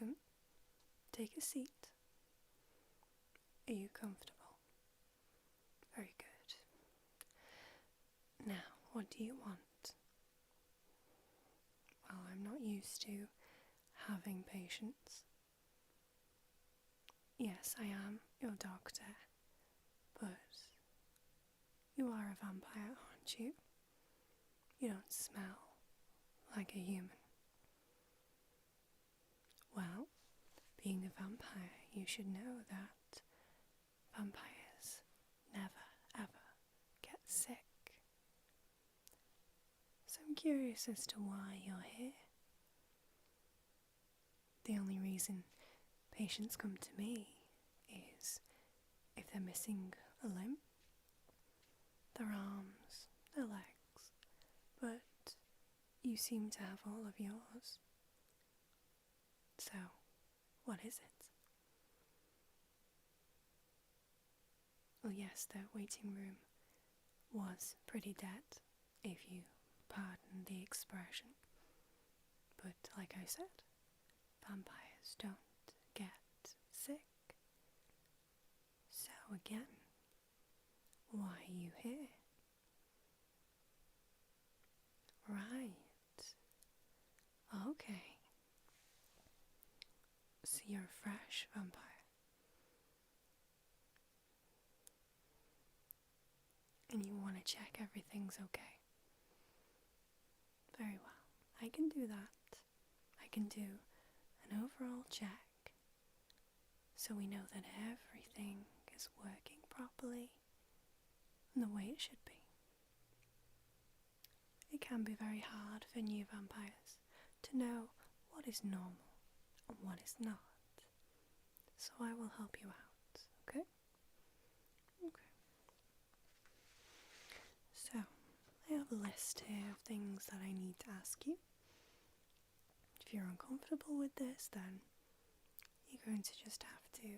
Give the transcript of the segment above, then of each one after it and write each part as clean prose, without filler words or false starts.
welcome. Take a seat. Are you comfortable? Very good. Now, what do you want? Well, I'm not used to having patients. Yes, I am your doctor, but you are a vampire, aren't you? You don't smell like a human. Well, being a vampire, you should know that vampires never ever get sick. So I'm curious as to why you're here. The only reason patients come to me is if they're missing a limb, their arms, their legs, but you seem to have all of yours. So, what is it? Well, yes, the waiting room was pretty dead, if you pardon the expression. But like I said, vampires don't get sick. So again, why are you here? Right. Okay. So you're a fresh vampire. And you want to check everything's okay. Very well. I can do that. I can do an overall check so we know that everything is working properly and the way it should be. It can be very hard for new vampires to know what is normal and what is not. So I will help you out, okay? Okay. So, I have a list here of things that I need to ask you. If you're uncomfortable with this, then you're going to just have to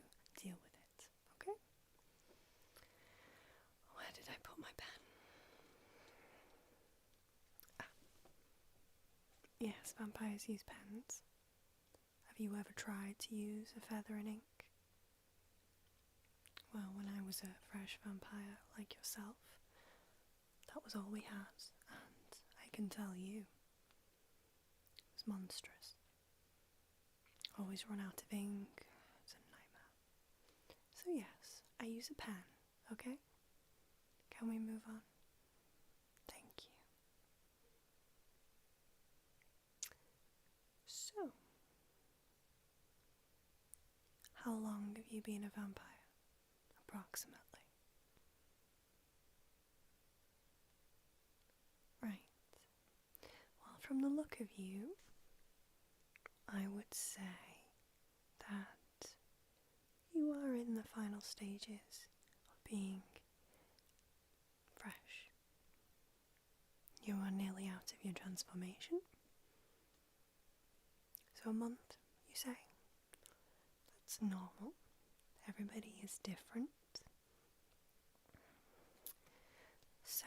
deal with it, okay? Where did I put my pen? Yes, vampires use pens. Have you ever tried to use a feather and ink? Well, when I was a fresh vampire like yourself, that was all we had, and I can tell you, it was monstrous. Always run out of ink, it's a nightmare. So yes, I use a pen, okay? Can we move on? Thank you. So, how long have you been a vampire? Approximately. Right. Well, from the look of you, I would say that you are in the final stages of being fresh. You are nearly out of your transformation. So a month, you say? That's normal. Everybody is different. So,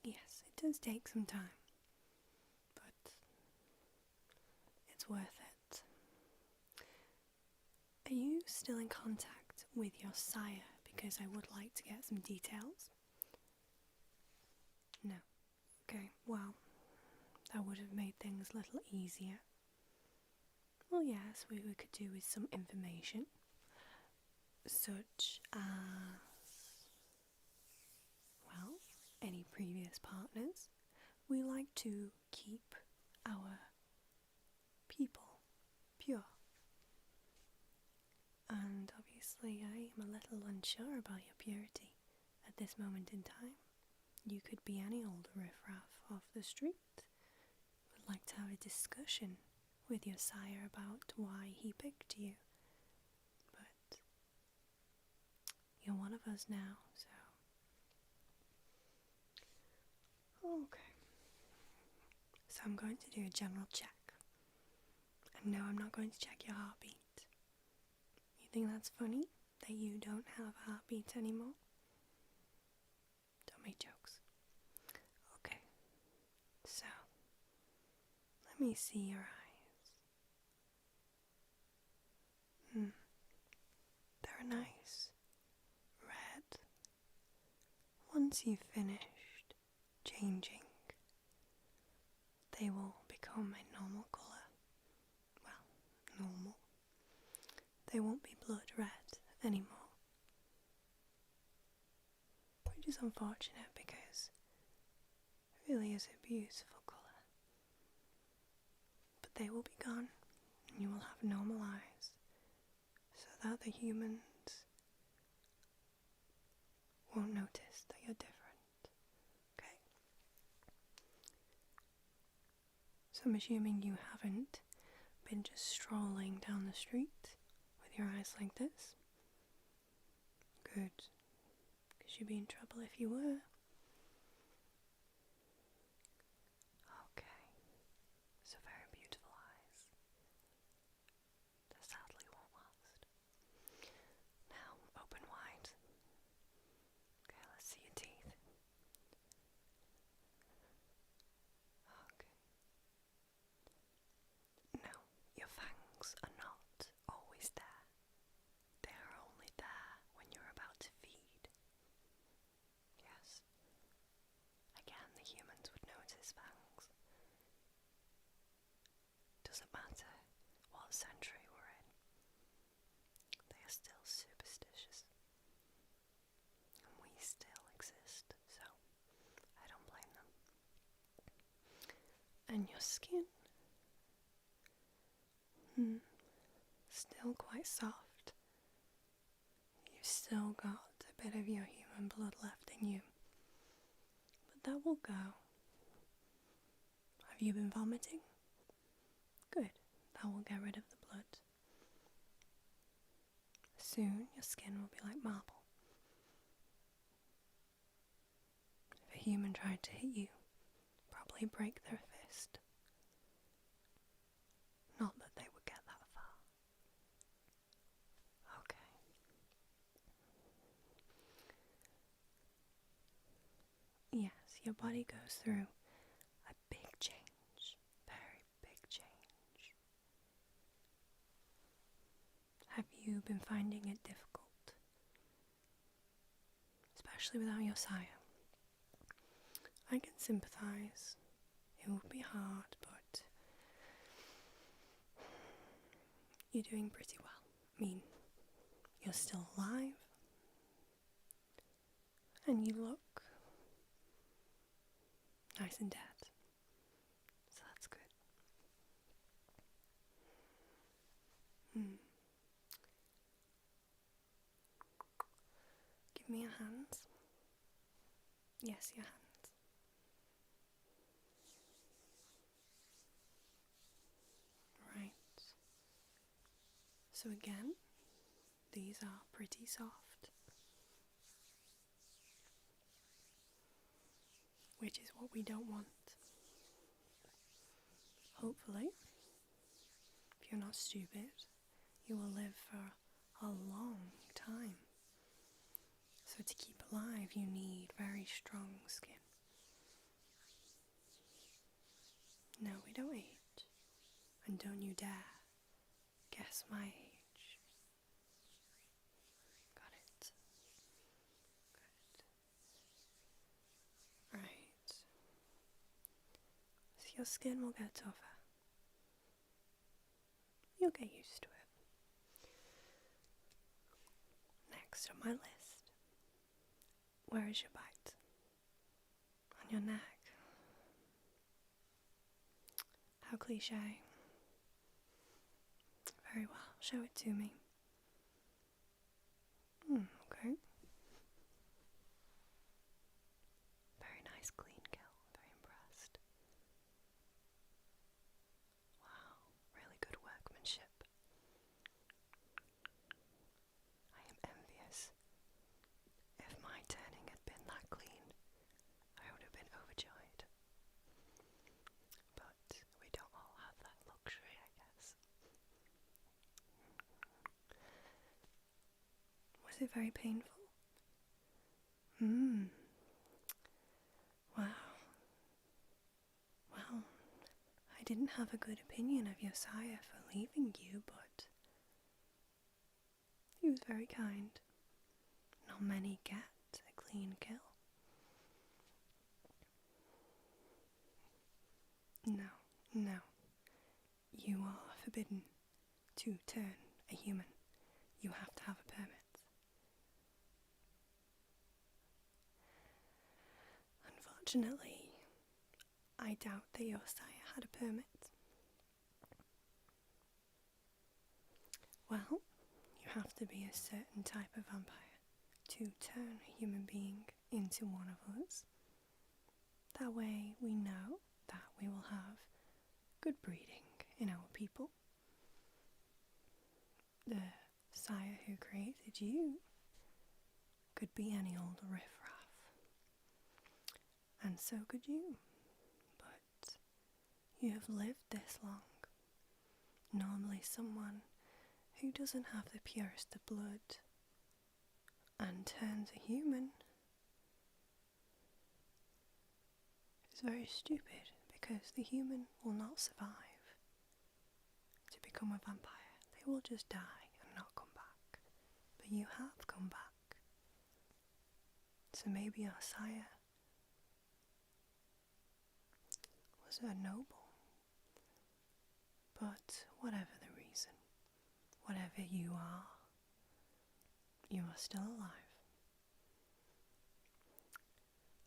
yes, it does take some time, but it's worth it. Are you still in contact with your sire? Because I would like to get some details. No. Okay, well, that would have made things a little easier. Well, yes, what we could do with some information, such as, well, any previous partners. We like to keep our people pure. And obviously I am a little unsure about your purity at this moment in time. You could be any old riffraff off the street. Would like to have a discussion with your sire about why he picked you. But you're one of us now, so... Okay. So I'm going to do a general check. And no, I'm not going to check your heartbeat. You think that's funny? That you don't have a heartbeat anymore? Don't make jokes. Okay. So, let me see your eyes. nice red. Once you've finished changing, they will become a normal colour. Well, normal. They won't be blood red anymore. Which is unfortunate because it really is a beautiful colour. But they will be gone and you will have normal eyes so that the humans won't notice that you're different. Okay? So I'm assuming you haven't been just strolling down the street with your eyes like this. Good. Because you'd be in trouble if you were. Okay. So very beautiful eyes. That sadly won't last. Now, open wide. Okay, let's see your teeth. Okay. No, your fangs are not always there. They are only there when you're about to feed. Yes. Again, the humans would notice fangs. Doesn't matter what century we're in. They are still superstitious. And we still exist, so I don't blame them. And your skin? Still quite soft. You've still got a bit of your human blood left in you. But that will go. Have you been vomiting? Good. That will get rid of the blood. Soon your skin will be like marble. If a human tried to hit you, probably break their fist. Not that they would get that far. Okay. Yes, your body goes through a big change. Very big change. Have you been finding it difficult? Especially without your sire. I can sympathise. It will be hard, but you're doing pretty well. I mean, you're still alive. And you look nice and dead. So that's good. Give me your hands. Yes, your hands. Right. So again, these are pretty soft. Which is what we don't want. Hopefully, if you're not stupid, you will live for a long time. So to keep alive, you need very strong skin. No, we don't age. And don't you dare guess my age. Got it. Good. Right. So your skin will get tougher. You'll get used to it. Next on my list. Where is your bite? On your neck. How cliche. Very well. Show it to me. Okay. Very nice clean kill. Very impressed. Wow. Really good workmanship. I am envious. If my turning had been that clean, I would have been overjoyed. But we don't all have that luxury, I guess. Was it very painful? Wow. Well, I didn't have a good opinion of your sire for leaving you, but he He was very kind. Not many get a clean kill. No, no. You are forbidden to turn a human. You have to have a permit. Unfortunately, I doubt that your sire had a permit. Well, you have to be a certain type of vampire to turn a human being into one of us. That way we know that we will have good breeding in our people. The sire who created you could be any old riffraff, and so could you, but you have lived this long. Normally someone who doesn't have the purest of blood and turns a human is very stupid, because the human will not survive to become a vampire. They will just die and not come back. But you have come back. So maybe our sire was a noble. But whatever the reason, whatever you are still alive.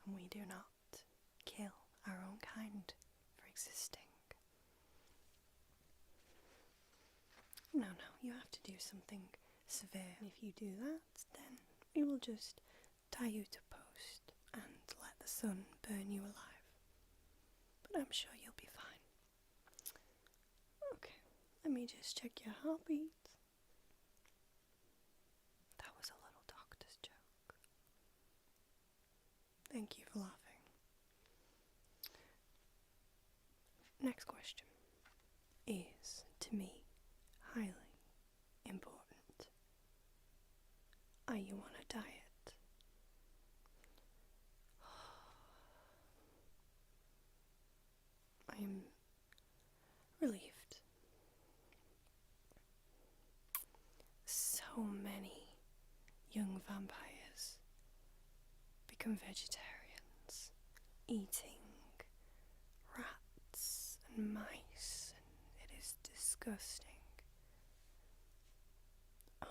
And we do not kill our own kind for existing. No, you have to do something severe. And if you do that, then we will just tie you to a post and let the sun burn you alive. But I'm sure you'll be fine. Okay, let me just check your heartbeat. That was a little doctor's joke. Thank you for laughing. Next question is, to me, highly important. Are you on a diet? I am relieved. So many young vampires become vegetarians, eating rats and mice, and it is disgusting.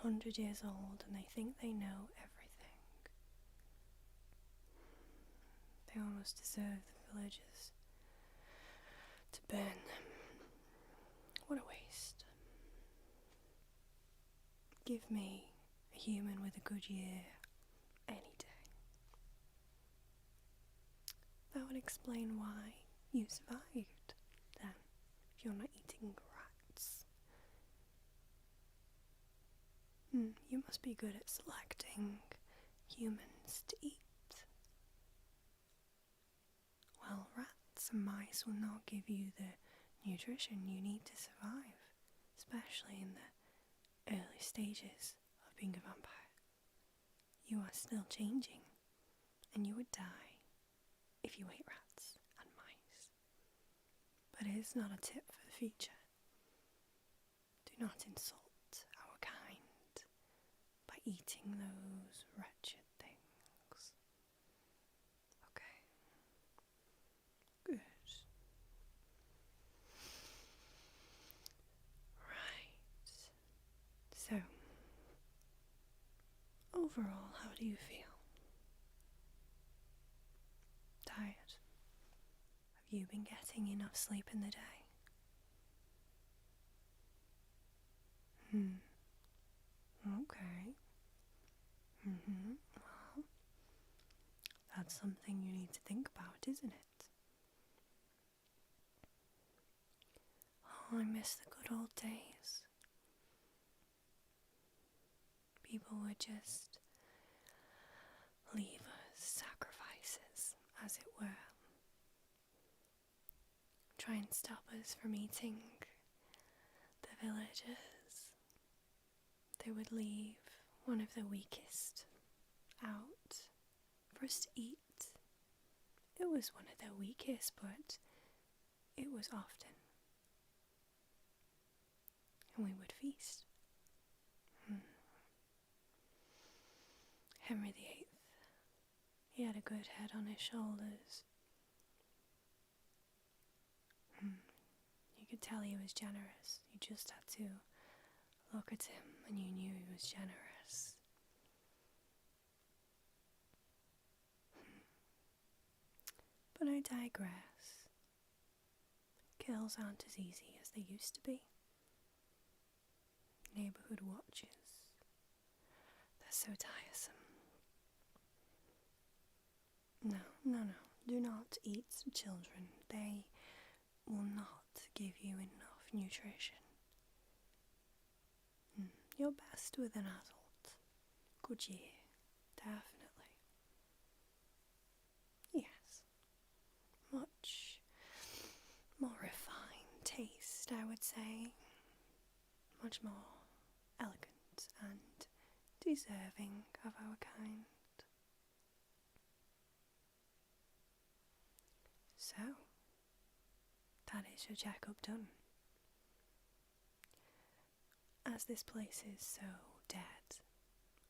100 years old and they think they know everything. They almost deserve the villagers to burn them. What a waste. Give me a human with a good year any day. That would explain why you survived then, if you're not eating rats. You must be good at selecting humans to eat. Well, rats and mice will not give you the nutrition you need to survive, especially in the early stages of being a vampire. You are still changing, and you would die if you ate rats and mice. But it is not a tip for the future. Do not insult our kind by eating those wretched things. Okay. Good. Right. So, overall, how do you feel? Tired? Have you been getting enough sleep in the day? Okay. Well, that's something you need to think about, isn't it? Oh, I miss the good old days. People would just leave us sacrifices, as it were. Try and stop us from eating the villagers. They would leave one of the weakest out for us to eat. It was one of the weakest, but it was often. And we would feast. Henry VIII. He had a good head on his shoulders. You could tell he was generous. You just had to look at him and you knew he was generous. But I digress. Kills aren't as easy as they used to be. Neighbourhood watches. They're so tiresome. No. Do not eat children. They will not give you enough nutrition. You're best with an adult. Good year. Definitely. Yes. Much more refined taste, I would say. Much more elegant and deserving of our kind. So, that is your checkup done. As this place is so dead,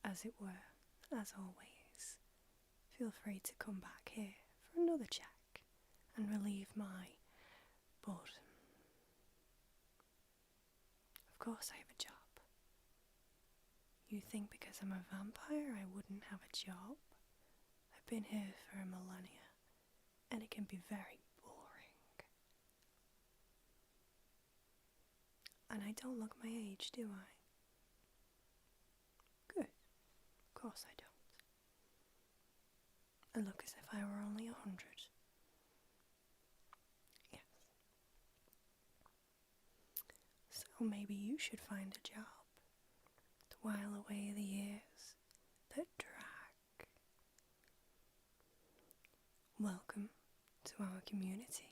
as it were, as always, feel free to come back here for another check and relieve my boredom. Of course I have a job. You think because I'm a vampire I wouldn't have a job? I've been here for a millennia, and it can be very boring. And I don't look my age, do I? Good. Of course I don't. I look as if I were only 100. Yes. So maybe you should find a job to while away the years that drag. Welcome to our community.